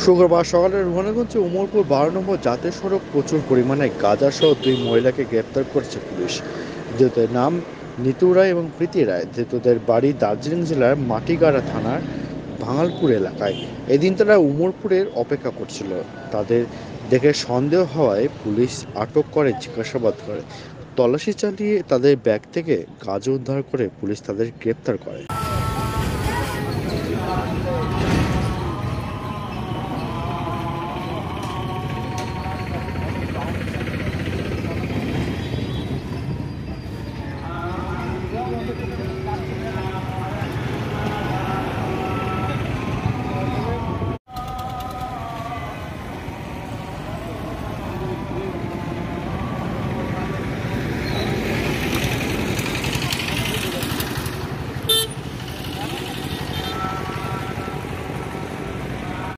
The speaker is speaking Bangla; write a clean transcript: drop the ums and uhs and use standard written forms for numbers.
শুক্রবার সকালে রঘুনাথগঞ্জে উমরপুর 12 নম্বর জাতীয় সড়ক প্রচুর পরিমাণে গাঁজাসহ দুই মহিলাকে গ্রেপ্তার করেছে পুলিশ। ধৃতদের নাম নিতু রায় এবং প্রীতি রায়। ধৃতদের বাড়ি দার্জিলিং জেলার মাটিগাড়া থানার ভাঙালপুর এলাকায়। এদিন তারা উমরপুরের অপেক্ষা করছিল। তাদের দেখে সন্দেহ হওয়ায় পুলিশ আটক করে জিজ্ঞাসাবাদ করে। তল্লাশি চালিয়ে তাদের ব্যাগ থেকে গাঁজা উদ্ধার করে পুলিশ তাদের গ্রেপ্তার করে।